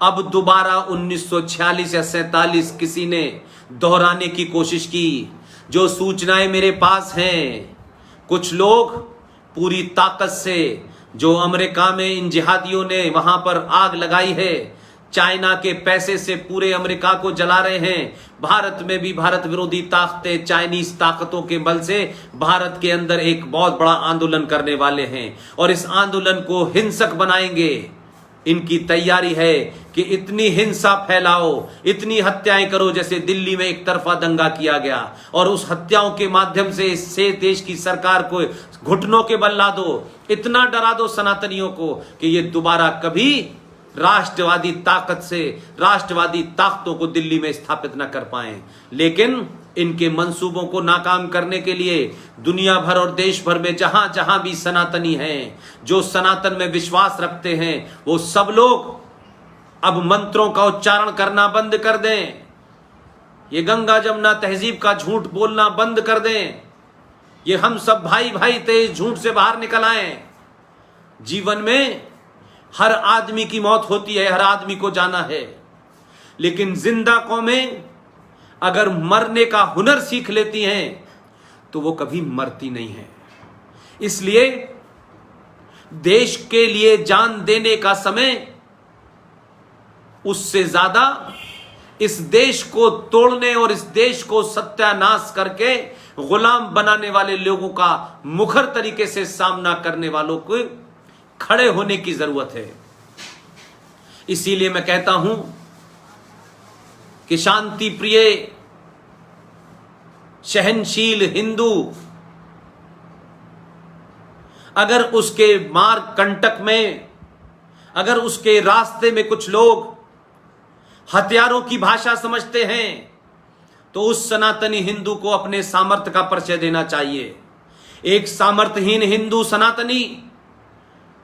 अब दोबारा 1946 या 47 किसी ने दोहराने की कोशिश की। जो सूचनाएं मेरे पास हैं, कुछ लोग पूरी ताकत से, जो अमेरिका में इन जिहादियों ने वहां पर आग लगाई है, चाइना के पैसे से पूरे अमेरिका को जला रहे हैं, भारत में भी भारत विरोधी ताकतें चाइनीज ताकतों के बल से भारत के अंदर एक बहुत बड़ा आंदोलन करने वाले हैं और इस आंदोलन को हिंसक बनाएंगे। इनकी तैयारी है कि इतनी हिंसा फैलाओ, इतनी हत्याएं करो जैसे दिल्ली में एक तरफा दंगा किया गया, और उस हत्याओं के माध्यम से इससे देश की सरकार को घुटनों के बल ला दो, इतना डरा दो सनातनियों को कि ये दोबारा कभी राष्ट्रवादी ताकत से, राष्ट्रवादी ताकतों को दिल्ली में स्थापित न कर पाएं। लेकिन इनके मंसूबों को नाकाम करने के लिए दुनिया भर और देश भर में जहां जहां भी सनातनी हैं, जो सनातन में विश्वास रखते हैं, वो सब लोग अब मंत्रों का उच्चारण करना बंद कर दें। ये गंगा जमुना तहजीब का झूठ बोलना बंद कर दें। ये हम सब भाई भाई थे, इस झूठ से बाहर निकल आए। जीवन में हर आदमी की मौत होती है, हर आदमी को जाना है, लेकिन जिंदा कौमें अगर मरने का हुनर सीख लेती हैं तो वो कभी मरती नहीं है। इसलिए देश के लिए जान देने का समय उससे ज्यादा इस देश को तोड़ने और इस देश को सत्यानाश करके गुलाम बनाने वाले लोगों का मुखर तरीके से सामना करने वालों को खड़े होने की जरूरत है। इसीलिए मैं कहता हूं कि शांति प्रिय, सहनशील हिंदू अगर उसके मार्ग कंटक में, अगर उसके रास्ते में कुछ लोग हथियारों की भाषा समझते हैं, तो उस सनातनी हिंदू को अपने सामर्थ्य का परिचय देना चाहिए। एक सामर्थ्यहीन हिंदू सनातनी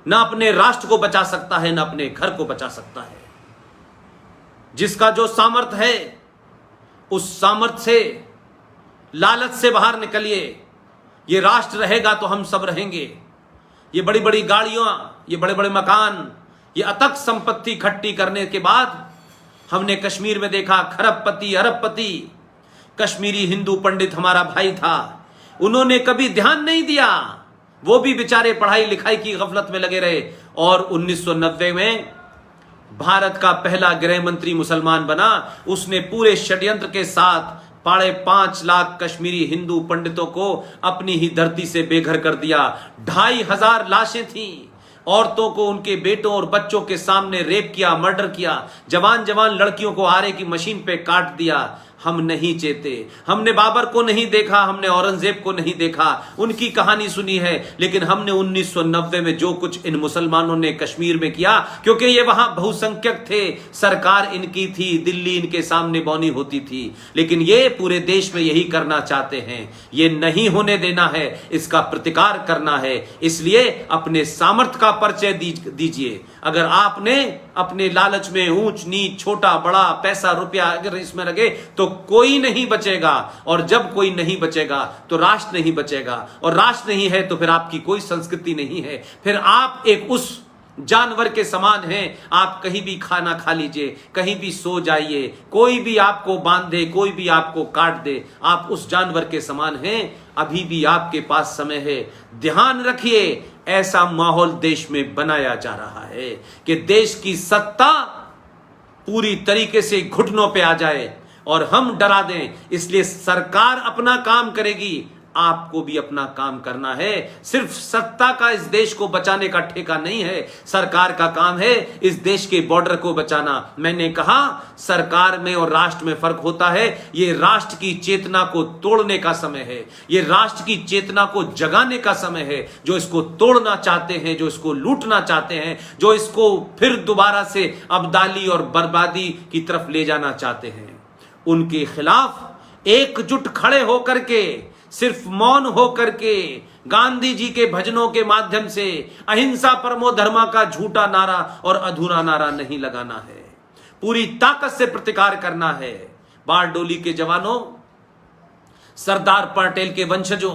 न अपने राष्ट्र को बचा सकता है, न अपने घर को बचा सकता है। जिसका जो सामर्थ्य है, उस सामर्थ्य से, लालच से बाहर निकलिए। ये राष्ट्र रहेगा तो हम सब रहेंगे। ये बड़ी बड़ी गाड़ियां, ये बड़े बड़े मकान, ये अथक संपत्ति इकट्ठी करने के बाद हमने कश्मीर में देखा खरबपति अरबपति, कश्मीरी हिंदू पंडित हमारा भाई था, उन्होंने कभी ध्यान नहीं दिया, वो भी बेचारे पढ़ाई लिखाई की गफलत में लगे रहे। और 1990 में भारत का पहला गृह मंत्री मुसलमान बना, उसने पूरे षड्यंत्र के साथ 5.5 लाख कश्मीरी हिंदू पंडितों को अपनी ही धरती से बेघर कर दिया। 2,500 लाशें थीं, औरतों को उनके बेटों और बच्चों के सामने रेप किया, मर्डर किया, जवान जवान लड़कियों को आरे की मशीन पे काट दिया। हम नहीं चेते, हमने बाबर को नहीं देखा, हमने औरंगजेब को नहीं देखा, उनकी कहानी सुनी है, लेकिन हमने 1990 में जो कुछ इन मुसलमानों ने कश्मीर में किया, क्योंकि ये वहां बहुसंख्यक थे, सरकार इनकी थी, दिल्ली इनके सामने बौनी होती थी, लेकिन ये पूरे देश में यही करना चाहते हैं। ये नहीं होने देना है, इसका प्रतिकार करना है। इसलिए अपने सामर्थ्य का परिचय दीजिए। अगर आपने अपने लालच में ऊंच नीच, छोटा बड़ा, पैसा रुपया अगर इसमें लगे तो कोई नहीं बचेगा, और जब कोई नहीं बचेगा तो राष्ट्र नहीं बचेगा, और राष्ट्र नहीं है तो फिर आपकी कोई संस्कृति नहीं है, फिर आप एक उस जानवर के समान हैं। आप कहीं भी खाना खा लीजिए, कहीं भी सो जाइए, कोई भी आपको बांध दे, कोई भी आपको काट दे, आप उस जानवर के समान हैं। अभी भी आपके पास समय है, ध्यान रखिए। ऐसा माहौल देश में बनाया जा रहा है कि देश की सत्ता पूरी तरीके से घुटनों पे आ जाए और हम डरा दें। इसलिए सरकार अपना काम करेगी, आपको भी अपना काम करना है। सिर्फ सत्ता का इस देश को बचाने का ठेका नहीं है, सरकार का काम है इस देश के बॉर्डर को बचाना। मैंने कहा सरकार में और राष्ट्र में फर्क होता है। ये राष्ट्र की चेतना को तोड़ने का समय है, ये राष्ट्र की चेतना को जगाने का समय है। जो इसको तोड़ना चाहते हैं, जो इसको लूटना चाहते हैं, जो इसको फिर दोबारा से अब्दाली और बर्बादी की तरफ ले जाना चाहते हैं, उनके खिलाफ एकजुट खड़े होकर के, सिर्फ मौन होकर के, गांधी जी के भजनों के माध्यम से अहिंसा परमो धर्मा का झूठा नारा और अधूरा नारा नहीं लगाना है, पूरी ताकत से प्रतिकार करना है। बारडोली के जवानों, सरदार पटेल के वंशजों,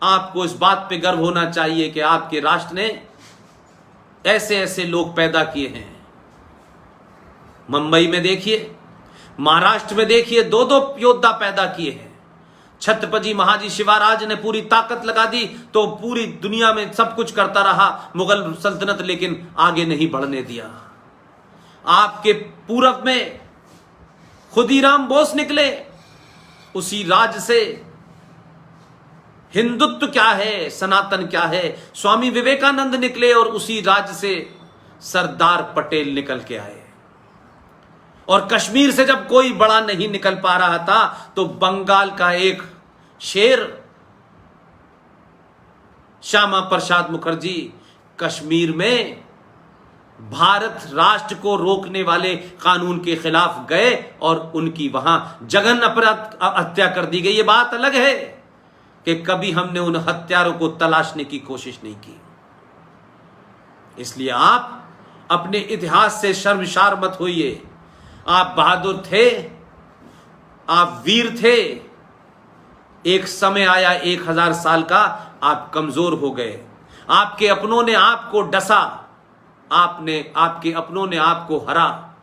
आपको इस बात पे गर्व होना चाहिए कि आपके राष्ट्र ने ऐसे ऐसे लोग पैदा किए हैं। मुंबई में देखिए, महाराष्ट्र में देखिए, 2-2 योद्धा पैदा किए हैं। छत्रपति महाजी शिवाराज ने पूरी ताकत लगा दी तो पूरी दुनिया में सब कुछ करता रहा मुगल सल्तनत, लेकिन आगे नहीं बढ़ने दिया। आपके पूरब में खुदीराम बोस निकले, उसी राज से हिंदुत्व क्या है, सनातन क्या है, स्वामी विवेकानंद निकले, और उसी राज से सरदार पटेल निकल के आए। और कश्मीर से जब कोई बड़ा नहीं निकल पा रहा था तो बंगाल का एक शेर श्यामा प्रसाद मुखर्जी कश्मीर में भारत राष्ट्र को रोकने वाले कानून के खिलाफ गए और उनकी वहां जघन अपराध हत्या कर दी गई। ये बात अलग है कि कभी हमने उन हत्यारों को तलाशने की कोशिश नहीं की। इसलिए आप अपने इतिहास से शर्मसार मत होइए। आप बहादुर थे, आप वीर थे। एक समय आया 1000 साल का, आप कमजोर हो गए। आपके अपनों ने आपको डसा, आपके अपनों ने आपको हरा,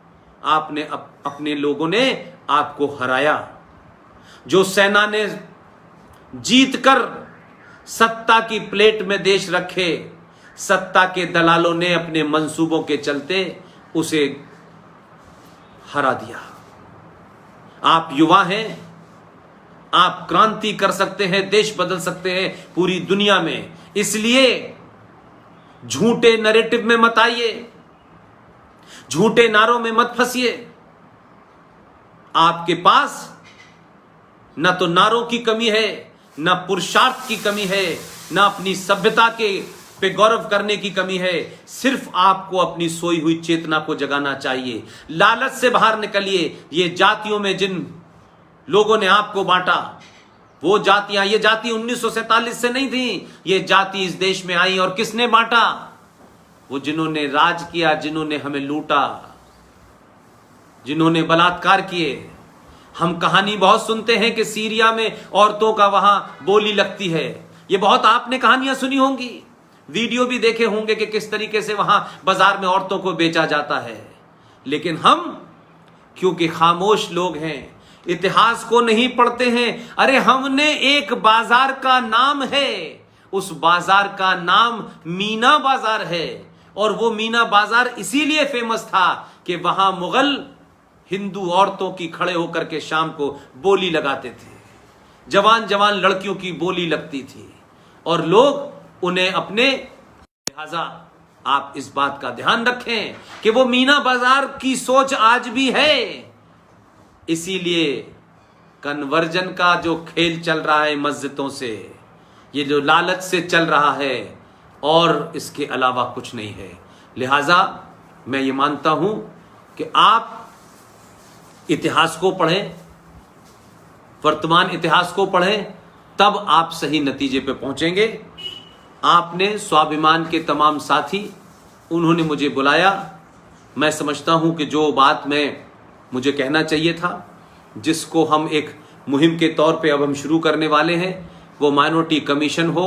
आपने अपने लोगों ने आपको हराया। जो सेना ने जीतकर सत्ता की प्लेट में देश रखे, सत्ता के दलालों ने अपने मंसूबों के चलते उसे हरा दिया। आप युवा हैं, आप क्रांति कर सकते हैं, देश बदल सकते हैं पूरी दुनिया में। इसलिए झूठे नैरेटिव में मत आइए, झूठे नारों में मत फंसिए। आपके पास न तो नारों की कमी है, न पुरुषार्थ की कमी है, न अपनी सभ्यता के पे गौरव करने की कमी है। सिर्फ आपको अपनी सोई हुई चेतना को जगाना चाहिए। लालच से बाहर निकलिए। ये जातियों में जिन लोगों ने आपको बांटा, वो जातियां, ये जाति 1947 से नहीं थी, ये जाति इस देश में आई। और किसने बांटा? वो जिन्होंने राज किया, जिन्होंने हमें लूटा, जिन्होंने बलात्कार किए। हम कहानी बहुत सुनते हैं कि सीरिया में औरतों का वहां बोली लगती है। ये बहुत आपने कहानियां सुनी होंगी, वीडियो भी देखे होंगे कि किस तरीके से वहां बाजार में औरतों को बेचा जाता है। लेकिन हम क्योंकि खामोश लोग हैं, इतिहास को नहीं पढ़ते हैं। अरे हमने एक बाजार का नाम है, उस बाजार का नाम मीना बाजार है, और वो मीना बाजार इसीलिए फेमस था कि वहां मुगल हिंदू औरतों की खड़े होकर के शाम को बोली लगाते थे, जवान जवान लड़कियों की बोली लगती थी और लोग उन्हें अपने, लिहाजा आप इस बात का ध्यान रखें कि वो मीना बाजार की सोच आज भी है। इसीलिए कन्वर्जन का जो खेल चल रहा है मस्जिदों से, ये जो लालच से चल रहा है, और इसके अलावा कुछ नहीं है। लिहाजा मैं ये मानता हूं कि आप इतिहास को पढ़ें, वर्तमान इतिहास को पढ़ें, तब आप सही नतीजे पे पहुंचेंगे। आपने स्वाभिमान के तमाम साथी, उन्होंने मुझे बुलाया। मैं समझता हूं कि जो बात मुझे कहना चाहिए था, जिसको हम एक मुहिम के तौर पे अब हम शुरू करने वाले हैं, वो माइनॉरिटी कमीशन हो,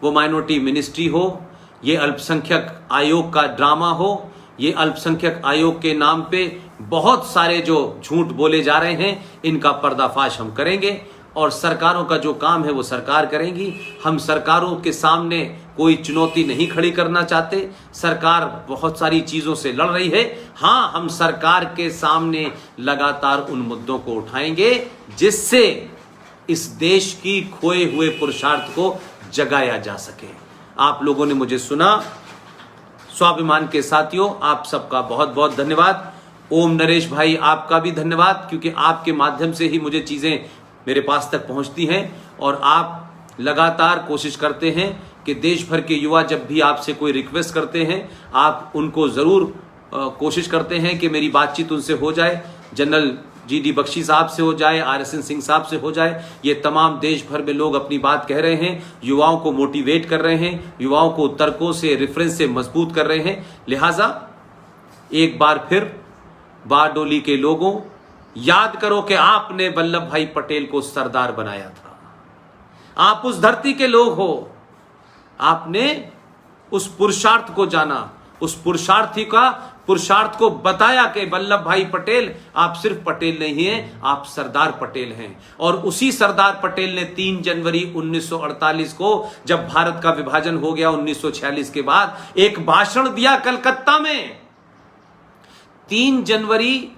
वो माइनॉरिटी मिनिस्ट्री हो, ये अल्पसंख्यक आयोग का ड्रामा हो, ये अल्पसंख्यक आयोग के नाम पे बहुत सारे जो झूठ बोले जा रहे हैं, इनका पर्दाफाश हम करेंगे। और सरकारों का जो काम है वो सरकार करेंगी। हम सरकारों के सामने कोई चुनौती नहीं खड़ी करना चाहते। सरकार बहुत सारी चीजों से लड़ रही है। हाँ, हम सरकार के सामने लगातार उन मुद्दों को उठाएंगे जिससे इस देश की खोए हुए पुरुषार्थ को जगाया जा सके। आप लोगों ने मुझे सुना। स्वाभिमान के साथियों, आप सबका बहुत बहुत धन्यवाद। ओम नरेश भाई, आपका भी धन्यवाद, क्योंकि आपके माध्यम से ही मुझे चीजें मेरे पास तक पहुंचती हैं और आप लगातार कोशिश करते हैं कि देश भर के युवा जब भी आपसे कोई रिक्वेस्ट करते हैं, आप उनको जरूर कोशिश करते हैं कि मेरी बातचीत उनसे हो जाए। जनरल GD बख्शी साहब से हो जाए, RSN सिंह साहब से हो जाए। ये तमाम देश भर में लोग अपनी बात कह रहे हैं, युवाओं को मोटिवेट कर रहे हैं, युवाओं को तर्कों से, रेफरेंस से मजबूत कर रहे हैं। लिहाजा एक बार फिर बारडोली के लोगों, याद करो कि आपने वल्लभ भाई पटेल को सरदार बनाया था। आप उस धरती के लोग हो, आपने उस पुरुषार्थ को जाना, उस पुरुषार्थ को बताया कि वल्लभ भाई पटेल आप सिर्फ पटेल नहीं हैं, आप सरदार पटेल हैं। और उसी सरदार पटेल ने 3 जनवरी 1948 को, जब भारत का विभाजन हो गया 1946 के बाद, एक भाषण दिया कलकत्ता में। 3 जनवरी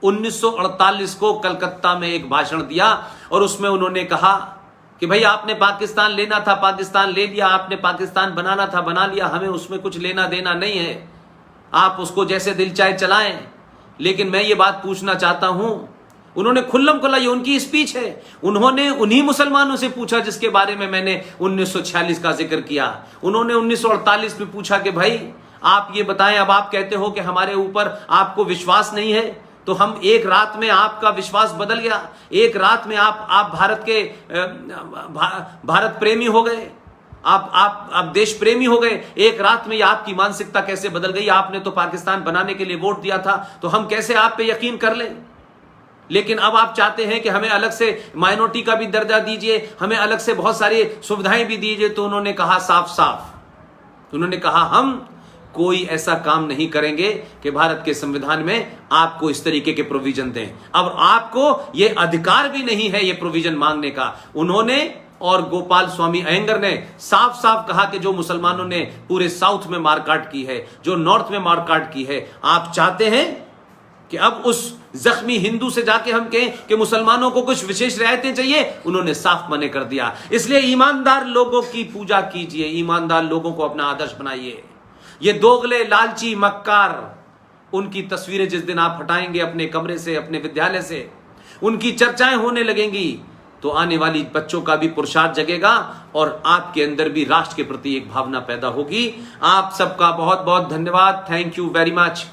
1948 को कलकत्ता में एक भाषण दिया और उसमें उन्होंने कहा कि भाई आपने पाकिस्तान लेना था, पाकिस्तान ले लिया, आपने पाकिस्तान बनाना था, बना लिया, हमें उसमें कुछ लेना देना नहीं है, आप उसको जैसे दिल चाहे चलाएं। लेकिन मैं ये बात पूछना चाहता हूं, उन्होंने खुल्लम खुल्ला, ये उनकी स्पीच है, उन्होंने उन्हीं मुसलमानों से पूछा जिसके बारे में मैंने 1946 का जिक्र किया। उन्होंने 1948 में पूछा कि भाई आप ये बताएं, अब आप कहते हो कि हमारे ऊपर आपको विश्वास नहीं है, तो हम एक रात में आपका विश्वास बदल गया, एक रात में आप भारत के भारत प्रेमी हो गए, आप देश प्रेमी हो गए, एक रात में ये आपकी मानसिकता कैसे बदल गई? आपने तो पाकिस्तान बनाने के लिए वोट दिया था, तो हम कैसे आप पे यकीन कर लें? लेकिन अब आप चाहते हैं कि हमें अलग से माइनॉरिटी का भी दर्जा दीजिए, हमें अलग से बहुत सारी सुविधाएं भी दीजिए। तो उन्होंने कहा साफ साफ, उन्होंने कहा हम कोई ऐसा काम नहीं करेंगे कि भारत के संविधान में आपको इस तरीके के प्रोविजन दें। अब आपको यह अधिकार भी नहीं है ये प्रोविजन मांगने का। उन्होंने और गोपाल स्वामी अयंगर ने साफ साफ कहा कि जो मुसलमानों ने पूरे साउथ में मारकाट की है, जो नॉर्थ में मारकाट की है, आप चाहते हैं कि अब उस जख्मी हिंदू से जाके हम कहें कि मुसलमानों को कुछ विशेष रियायतें चाहिए? उन्होंने साफ मना कर दिया। इसलिए ईमानदार लोगों की पूजा कीजिए, ईमानदार लोगों को अपना आदर्श बनाइए। ये दोगले, लालची, मक्कार, उनकी तस्वीरें जिस दिन आप हटाएंगे अपने कमरे से, अपने विद्यालय से, उनकी चर्चाएं होने लगेंगी, तो आने वाली बच्चों का भी पुरुषार्थ जगेगा और आपके अंदर भी राष्ट्र के प्रति एक भावना पैदा होगी। आप सबका बहुत बहुत धन्यवाद। Thank you very much.